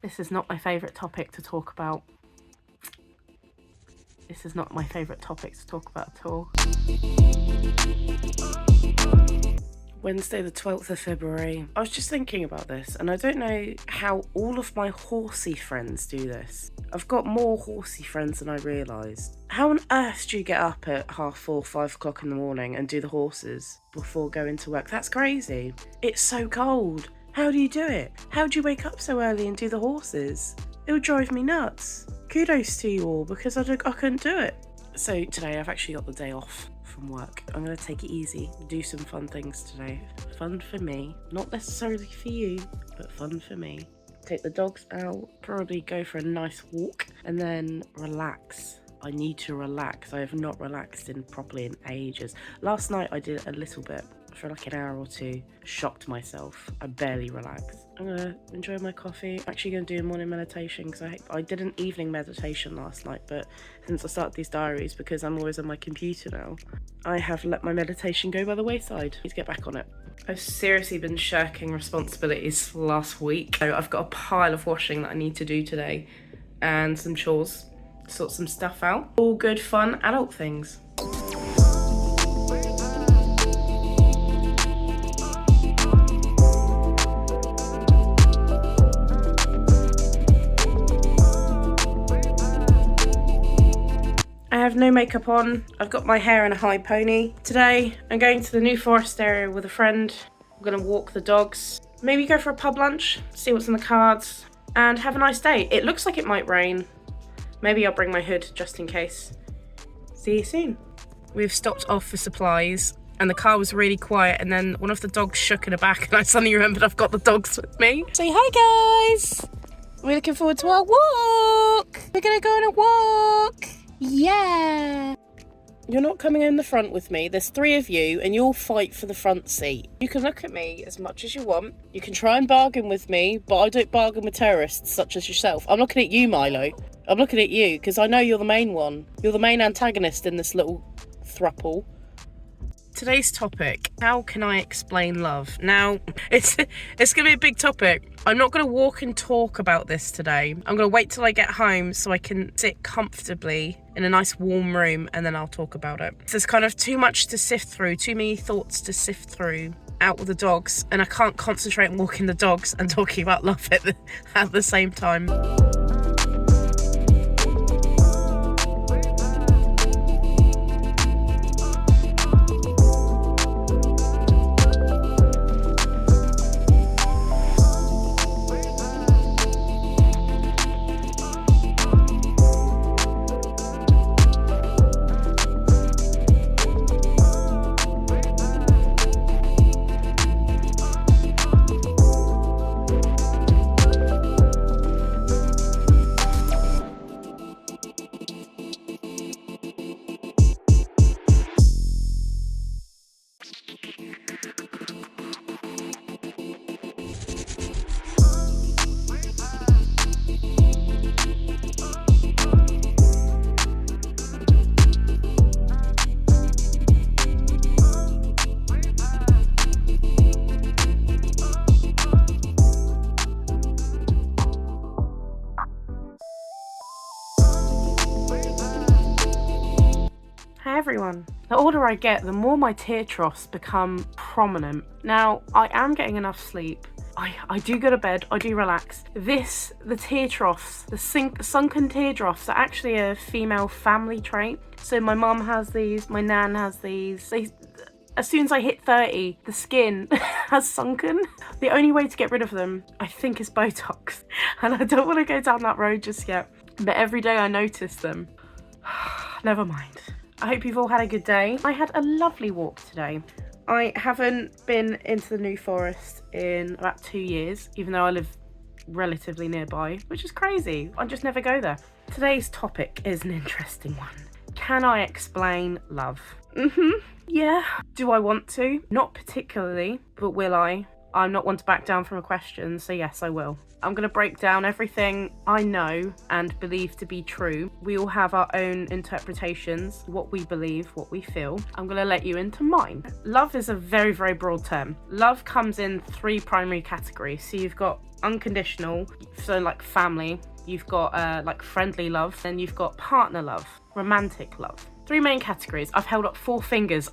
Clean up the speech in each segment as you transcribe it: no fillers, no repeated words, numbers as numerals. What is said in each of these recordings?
This is not my favourite topic to talk about. This is not my favourite topic to talk about at all. Wednesday the 12th of February. I was just thinking about this, and I don't know how all of my horsey friends do this. I've got more horsey friends than I realised. How on earth do you get up at 4:30, 5 o'clock in the morning and do the horses before going to work? That's crazy. It's so cold. How do you do it? How do you wake up so early and do the horses? It would drive me nuts. Kudos to you all, because I couldn't do it. So today I've actually got the day off from work. I'm going to take it easy, do some fun things today. Fun for me, not necessarily for you, but fun for me. Take the dogs out, probably go for a nice walk, and then relax. I need to relax. I have not relaxed properly in ages. Last night I did a little bit for like an hour or two. Shocked myself. I barely relaxed. I'm gonna enjoy my coffee. I'm actually gonna do a morning meditation because I did an evening meditation last night, but since I started these diaries, because I'm always on my computer now, I have let my meditation go by the wayside. Need to get back on it. I've seriously been shirking responsibilities for the last week. So I've got a pile of washing that I need to do today and some chores, sort some stuff out. All good fun adult things. I have no makeup on. I've got my hair in a high pony. Today, I'm going to the New Forest area with a friend. I'm gonna walk the dogs, maybe go for a pub lunch, see what's in the cards, and have a nice day. It looks like it might rain. Maybe I'll bring my hood just in case. See you soon. We've stopped off for supplies and the car was really quiet, and then one of the dogs shook in the back and I suddenly remembered I've got the dogs with me. Say hi guys! We're looking forward to our walk! We're gonna go on a walk! Yeah! You're not coming in the front with me. There's 3 of you and you'll fight for the front seat. You can look at me as much as you want. You can try and bargain with me, but I don't bargain with terrorists such as yourself. I'm looking at you, Milo. I'm looking at you because I know you're the main one. You're the main antagonist in this little throuple. Today's topic, how can I explain love? Now, it's going to be a big topic. I'm not going to walk and talk about this today. I'm going to wait till I get home so I can sit comfortably in a nice warm room and then I'll talk about it. There's kind of too much to sift through, too many thoughts to sift through out with the dogs, and I can't concentrate on walking the dogs and talking about love at the same time. Everyone. The older I get, the more my tear troughs become prominent. Now, I am getting enough sleep. I do go to bed, I do relax. The tear troughs, the sunken tear troughs are actually a female family trait. So my mum has these, my nan has these. As soon as I hit 30, the skin has sunken. The only way to get rid of them, I think, is Botox. And I don't want to go down that road just yet. But every day I notice them. Never mind. I hope you've all had a good day. I had a lovely walk today. I haven't been into the New Forest in about 2 years, even though I live relatively nearby, which is crazy. I just never go there. Today's topic is an interesting one. Can I explain love? Yeah. Do I want to? Not particularly, but will I? I'm not one to back down from a question, so yes, I will. I'm going to break down everything I know and believe to be true. We all have our own interpretations, what we believe, what we feel. I'm going to let you into mine. Love is a very, very broad term. Love comes in 3 primary categories. So you've got unconditional, so like family. You've got like friendly love. Then you've got partner love, romantic love. 3 main categories. I've held up 4 fingers.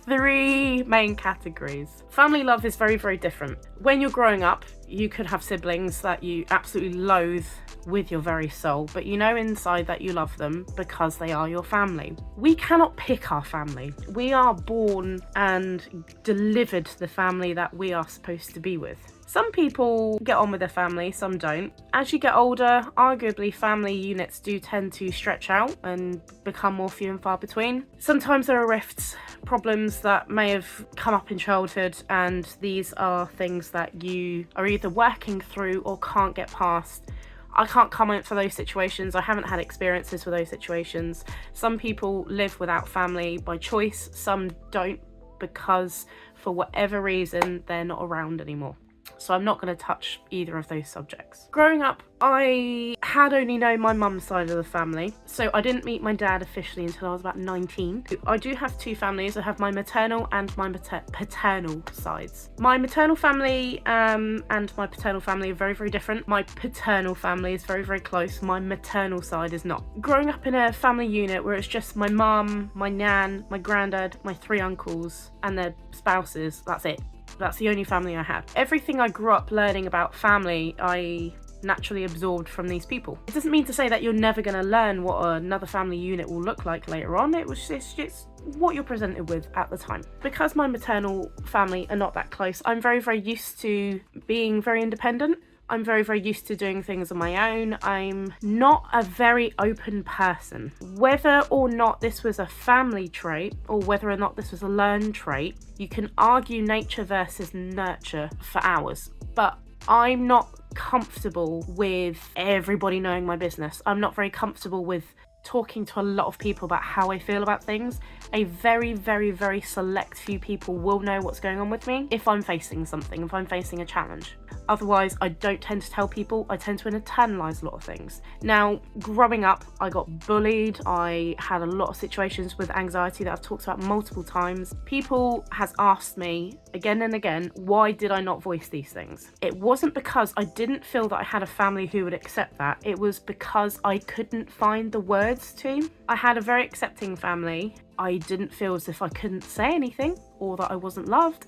3 main categories. Family love is very, very different. When you're growing up, you could have siblings that you absolutely loathe with your very soul, but you know inside that you love them because they are your family. We cannot pick our family. We are born and delivered the family that we are supposed to be with. Some people get on with their family, some don't. As you get older, arguably family units do tend to stretch out and become more few and far between. Sometimes there are rifts, problems that may have come up in childhood, and these are things that you are either working through or can't get past. I can't comment for those situations. I haven't had experiences with those situations. Some people live without family by choice, some don't because for whatever reason they're not around anymore. So I'm not going to touch either of those subjects. Growing up, I had only known my mum's side of the family, so I didn't meet my dad officially until I was about 19. I do have 2 families. I have my maternal and my paternal sides. My maternal family and my paternal family are very, very different. My paternal family is very, very close. My maternal side is not. Growing up in a family unit where it's just my mum, my nan, my granddad, my 3 uncles and their spouses, that's it. That's the only family I had. Everything I grew up learning about family, I naturally absorbed from these people. It doesn't mean to say that you're never going to learn what another family unit will look like later on. It's just what you're presented with at the time. Because my maternal family are not that close, I'm very, very used to being very independent. I'm very, very used to doing things on my own. I'm not a very open person. Whether or not this was a family trait or whether or not this was a learned trait, you can argue nature versus nurture for hours. But I'm not comfortable with everybody knowing my business. I'm not very comfortable with talking to a lot of people about how I feel about things. A very, very, very select few people will know what's going on with me if I'm facing something, if I'm facing a challenge. Otherwise, I don't tend to tell people. I tend to internalise a lot of things. Now, growing up, I got bullied. I had a lot of situations with anxiety that I've talked about multiple times. People has asked me again and again, why did I not voice these things? It wasn't because I didn't feel that I had a family who would accept that. It was because I couldn't find the words to. I had a very accepting family. I didn't feel as if I couldn't say anything or that I wasn't loved.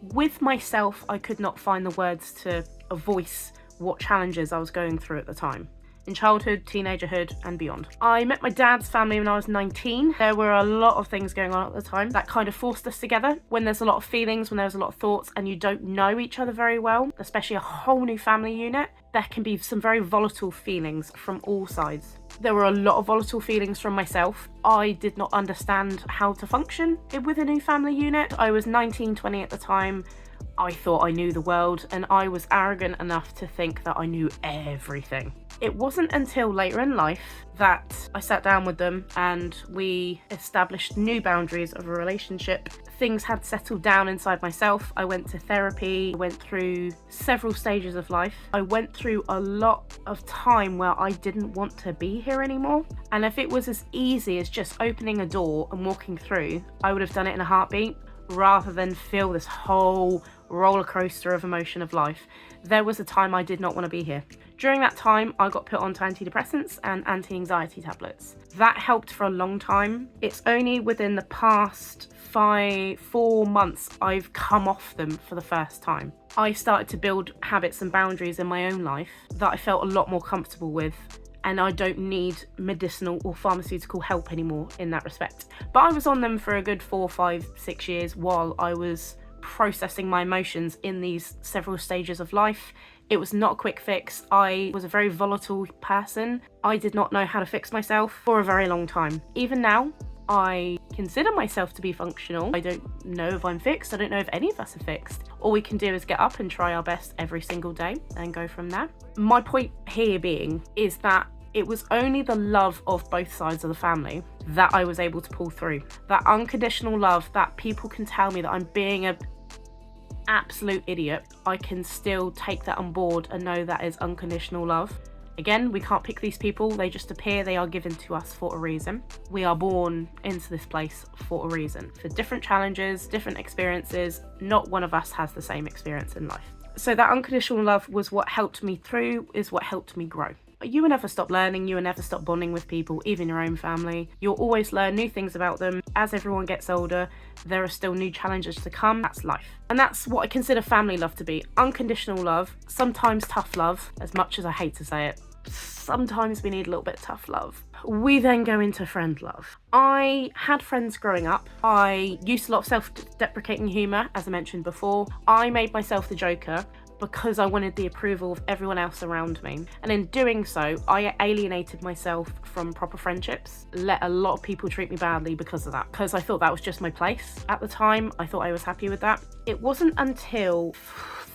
With myself, I could not find the words to voice what challenges I was going through at the time. In childhood, teenagerhood, and beyond. I met my dad's family when I was 19. There were a lot of things going on at the time that kind of forced us together. When there's a lot of feelings, when there's a lot of thoughts, and you don't know each other very well, especially a whole new family unit, there can be some very volatile feelings from all sides. There were a lot of volatile feelings from myself. I did not understand how to function with a new family unit. I was 19, 20 at the time. I thought I knew the world, and I was arrogant enough to think that I knew everything. It wasn't until later in life that I sat down with them and we established new boundaries of a relationship. Things had settled down inside myself. I went to therapy, went through several stages of life. I went through a lot of time where I didn't want to be here anymore. And if it was as easy as just opening a door and walking through, I would have done it in a heartbeat rather than feel this whole roller coaster of emotion of life. There was a time I did not want to be here. During that time, I got put onto antidepressants and anti-anxiety tablets. That helped for a long time. It's only within the past 4 months I've come off them for the first time. I started to build habits and boundaries in my own life that I felt a lot more comfortable with, and I don't need medicinal or pharmaceutical help anymore in that respect. But I was on them for a good 4, 5, 6 years while I was processing my emotions in these several stages of life. It was not a quick fix. I was a very volatile person. I did not know how to fix myself for a very long time. Even now, I consider myself to be functional. I don't know if I'm fixed. I don't know if any of us are fixed. All we can do is get up and try our best every single day and go from there. My point here being is that it was only the love of both sides of the family that I was able to pull through. That unconditional love that people can tell me that I'm being a absolute idiot, I can still take that on board and know that is unconditional love. Again, we can't pick these people, they just appear, they are given to us for a reason. We are born into this place for a reason, for different challenges, different experiences. Not one of us has the same experience in life. So that unconditional love was what helped me through, is what helped me grow. You will never stop learning, you will never stop bonding with people, even your own family. You'll always learn new things about them. As everyone gets older, there are still new challenges to come. That's life. And that's what I consider family love to be. Unconditional love, sometimes tough love, as much as I hate to say it. Sometimes we need a little bit of tough love. We then go into friend love. I had friends growing up. I used a lot of self-deprecating humour, as I mentioned before. I made myself the joker because I wanted the approval of everyone else around me. And in doing so, I alienated myself from proper friendships, let a lot of people treat me badly because of that, because I thought that was just my place. At the time, I thought I was happy with that. It wasn't until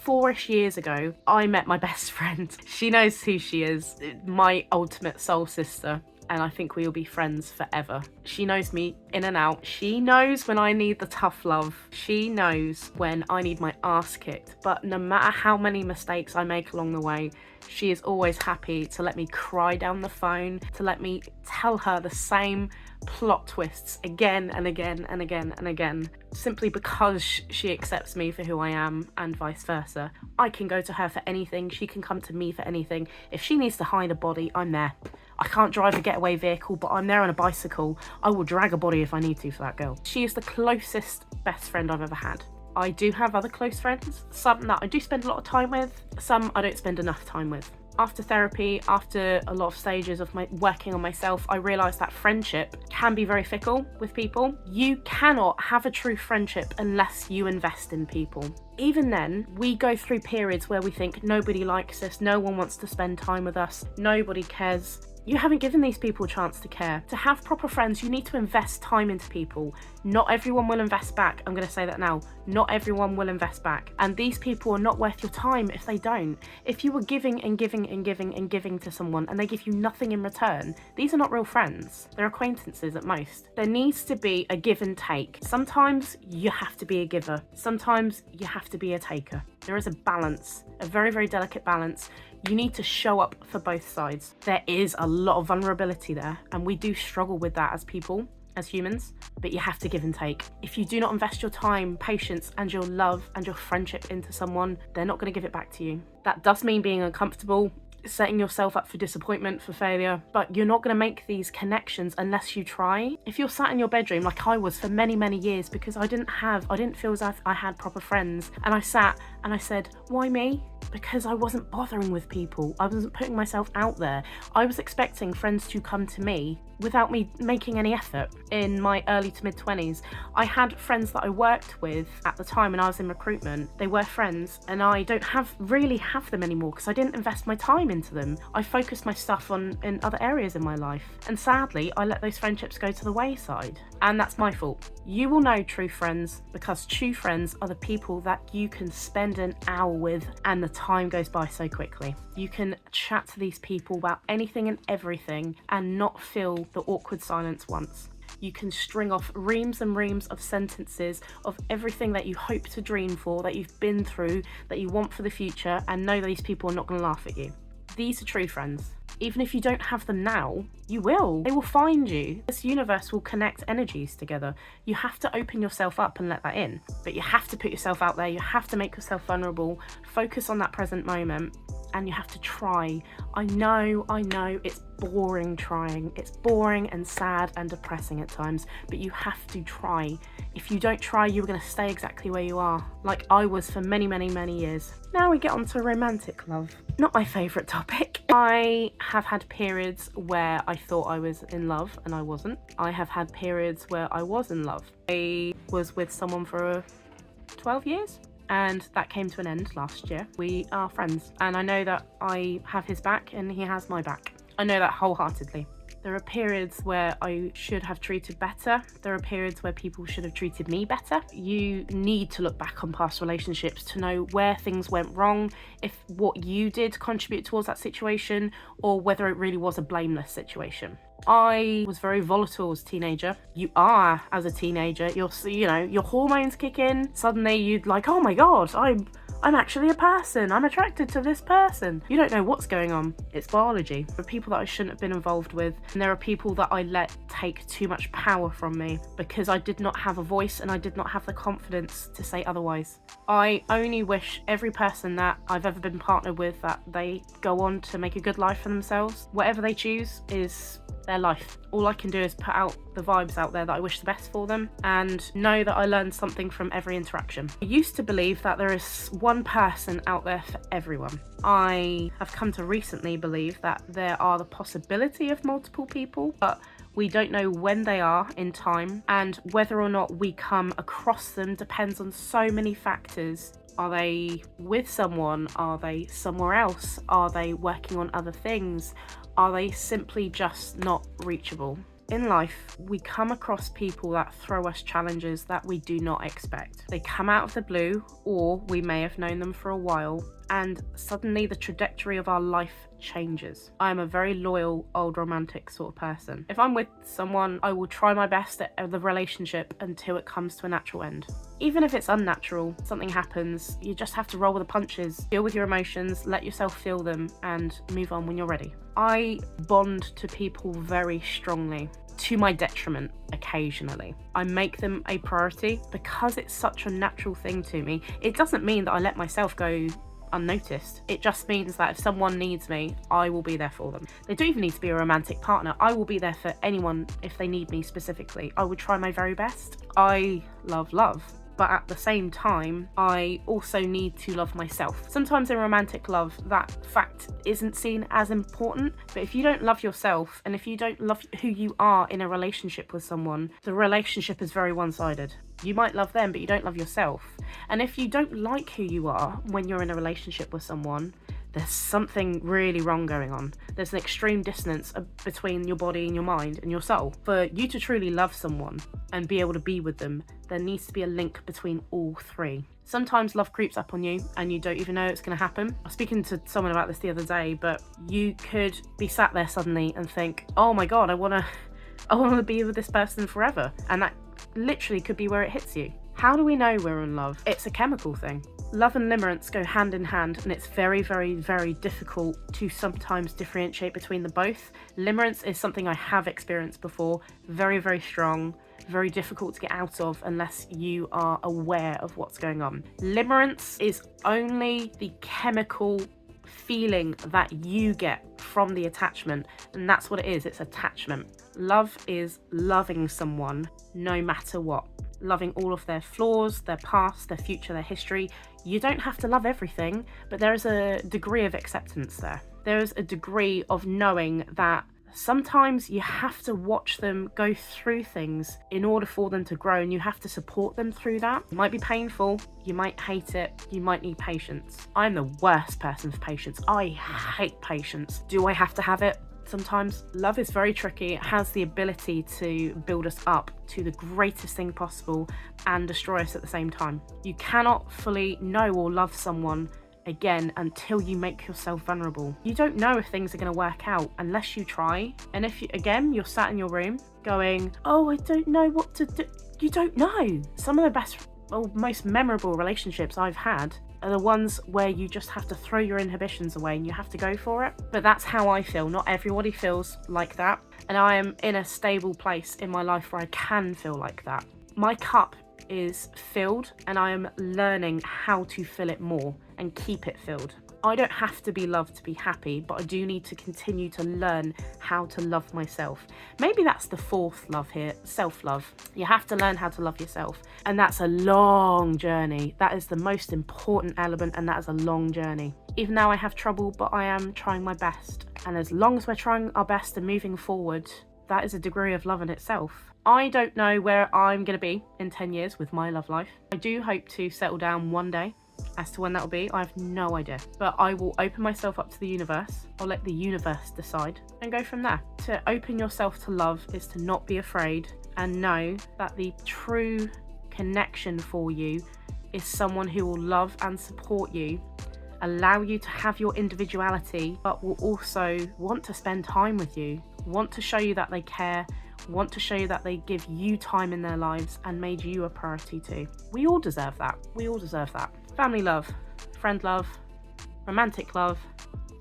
4-ish years ago, I met my best friend. She knows who she is, my ultimate soul sister. And I think we will be friends forever. She knows me in and out. She knows when I need the tough love. She knows when I need my ass kicked. But no matter how many mistakes I make along the way, she is always happy to let me cry down the phone, to let me tell her the same plot twists again and again and again and again, simply because she accepts me for who I am, and vice versa. I can go to her for anything, she can come to me for anything. If she needs to hide a body, I'm there. I can't drive a getaway vehicle, but I'm there on a bicycle. I will drag a body if I need to for that girl. She is the closest best friend I've ever had. I do have other close friends, some that I do spend a lot of time with, some I don't spend enough time with. After therapy, after a lot of stages of my working on myself, I realised that friendship can be very fickle with people. You cannot have a true friendship unless you invest in people. Even then, we go through periods where we think nobody likes us, no one wants to spend time with us, nobody cares. You haven't given these people a chance to care. To have proper friends, you need to invest time into people. Not everyone will invest back. I'm going to say that now. Not everyone will invest back. And these people are not worth your time if they don't. If you were giving and giving and giving and giving to someone and they give you nothing in return, these are not real friends. They're acquaintances at most. There needs to be a give and take. Sometimes you have to be a giver. Sometimes you have to be a taker. There is a balance, a very, very delicate balance. You need to show up for both sides. There is a lot of vulnerability there, and we do struggle with that as people, as humans, but you have to give and take. If you do not invest your time, patience, and your love and your friendship into someone, they're not going to give it back to you. That does mean being uncomfortable, setting yourself up for disappointment, for failure, but you're not going to make these connections unless you try. If you're sat in your bedroom like I was for many, many years, because I didn't feel as if I had proper friends, and I sat and I said, why me? Because I wasn't bothering with people. I wasn't putting myself out there. I was expecting friends to come to me without me making any effort. In my early to mid 20s, I had friends that I worked with at the time when I was in recruitment. They were friends, and I don't really have them anymore because I didn't invest my time into them. I focused my stuff in other areas in my life, and sadly I let those friendships go to the wayside, and that's my fault. You will know true friends because true friends are the people that you can spend an hour with and the time goes by so quickly. You can chat to these people about anything and everything and not feel the awkward silence once. You can string off reams and reams of sentences of everything that you hope to dream for, that you've been through, that you want for the future, and know that these people are not going to laugh at you. These are true friends. Even if you don't have them now, you will. They will find you. This universe will connect energies together. You have to open yourself up and let that in. But you have to put yourself out there. You have to make yourself vulnerable. Focus on that present moment. And you have to try. I know, it's boring trying. It's boring and sad and depressing at times, but you have to try. If you don't try, you're going to stay exactly where you are, like I was for many, many, many years. Now we get on to romantic love. Not my favourite topic. I have had periods where I thought I was in love and I wasn't. I have had periods where I was in love. I was with someone for 12 years. And that came to an end last year. We are friends, and I know that I have his back and he has my back. I know that wholeheartedly. There are periods where I should have treated better. There are periods where people should have treated me better. You need to look back on past relationships to know where things went wrong, if what you did contribute towards that situation, or whether it really was a blameless situation. I was very volatile as a teenager. You are as a teenager. Your hormones kick in. Suddenly you'd like, oh my God, I'm actually a person. I'm attracted to this person. You don't know what's going on. It's biology. There are people that I shouldn't have been involved with, and there are people that I let take too much power from me because I did not have a voice and I did not have the confidence to say otherwise. I only wish every person that I've ever been partnered with that they go on to make a good life for themselves. Whatever they choose is their life. All I can do is put out the vibes out there that I wish the best for them and know that I learned something from every interaction. I used to believe that there is one person out there for everyone. I have come to recently believe that there are the possibility of multiple people, but we don't know when they are in time, and whether or not we come across them depends on so many factors. Are they with someone? Are they somewhere else? Are they working on other things? Are they simply just not reachable? In life, we come across people that throw us challenges that we do not expect. They come out of the blue, or we may have known them for a while, and suddenly the trajectory of our life changes. I'm a very loyal, old romantic sort of person. If I'm with someone, I will try my best at the relationship until it comes to a natural end. Even if it's unnatural, something happens, you just have to roll with the punches, deal with your emotions, let yourself feel them, and move on when you're ready. I bond to people very strongly, to my detriment occasionally. I make them a priority because it's such a natural thing to me. It doesn't mean that I let myself go unnoticed. It just means that if someone needs me, I will be there for them. They don't even need to be a romantic partner. I will be there for anyone if they need me specifically. I would try my very best. I love love. But at the same time, I also need to love myself. Sometimes in romantic love, that fact isn't seen as important. But if you don't love yourself, and if you don't love who you are in a relationship with someone, the relationship is very one-sided. You might love them, but you don't love yourself. And if you don't like who you are when you're in a relationship with someone, there's something really wrong going on. There's an extreme dissonance between your body and your mind and your soul. For you to truly love someone and be able to be with them, there needs to be a link between all three. Sometimes love creeps up on you and you don't even know it's going to happen. I was speaking to someone about this the other day, but you could be sat there suddenly and think, oh my God, I want to be with this person forever. And that literally could be where it hits you. How do we know we're in love? It's a chemical thing. Love and limerence go hand in hand, and it's very, very, very difficult to sometimes differentiate between the both. Limerence is something I have experienced before, very, very strong, very difficult to get out of unless you are aware of what's going on. Limerence is only the chemical feeling that you get from the attachment, and that's what it is. It's attachment. Love is loving someone no matter what. Loving all of their flaws, their past, their future, their history. You don't have to love everything, but there is a degree of acceptance there. There is a degree of knowing that sometimes you have to watch them go through things in order for them to grow, and you have to support them through that. It might be painful, you might hate it, you might need patience. I'm the worst person for patience. I hate patience. Do I have to have it? Sometimes. Love is very tricky. It has the ability to build us up to the greatest thing possible and destroy us at the same time. You cannot fully know or love someone again until you make yourself vulnerable. You don't know if things are going to work out unless you try. And if you're sat in your room going, oh, I don't know what to do. You don't know. Some of the best or most memorable relationships I've had are the ones where you just have to throw your inhibitions away and you have to go for it. But that's how I feel. Not everybody feels like that. And I am in a stable place in my life where I can feel like that. My cup is filled and I am learning how to fill it more and keep it filled. I don't have to be loved to be happy, but I do need to continue to learn how to love myself. Maybe that's the fourth love here, self-love. You have to learn how to love yourself. And that's a long journey. That is the most important element, and that is a long journey. Even now I have trouble, but I am trying my best. And as long as we're trying our best and moving forward, that is a degree of love in itself. I don't know where I'm going to be in 10 years with my love life. I do hope to settle down one day. As to when that will be, I have no idea. But I will open myself up to the universe. I'll let the universe decide and go from there. To open yourself to love is to not be afraid and know that the true connection for you is someone who will love and support you, allow you to have your individuality, but will also want to spend time with you, want to show you that they care, want to show you that they give you time in their lives and made you a priority too. We all deserve that. We all deserve that. Family love, friend love, romantic love,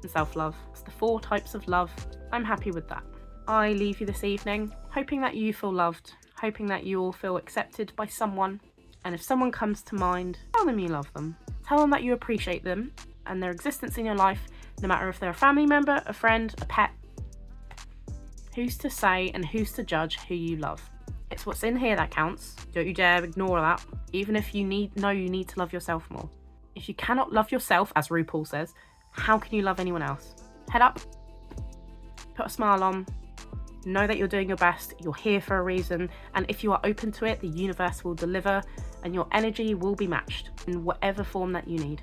and self-love. It's the 4 types of love. I'm happy with that. I leave you this evening hoping that you feel loved, hoping that you all feel accepted by someone. And if someone comes to mind, tell them you love them. Tell them that you appreciate them and their existence in your life, no matter if they're a family member, a friend, a pet. Who's to say and who's to judge who you love? It's what's in here that counts. Don't you dare ignore that, even if you need to love yourself more. If you cannot love yourself, as RuPaul says, how can you love anyone else? Head up, put a smile on, know that you're doing your best, you're here for a reason, and if you are open to it, the universe will deliver and your energy will be matched in whatever form that you need.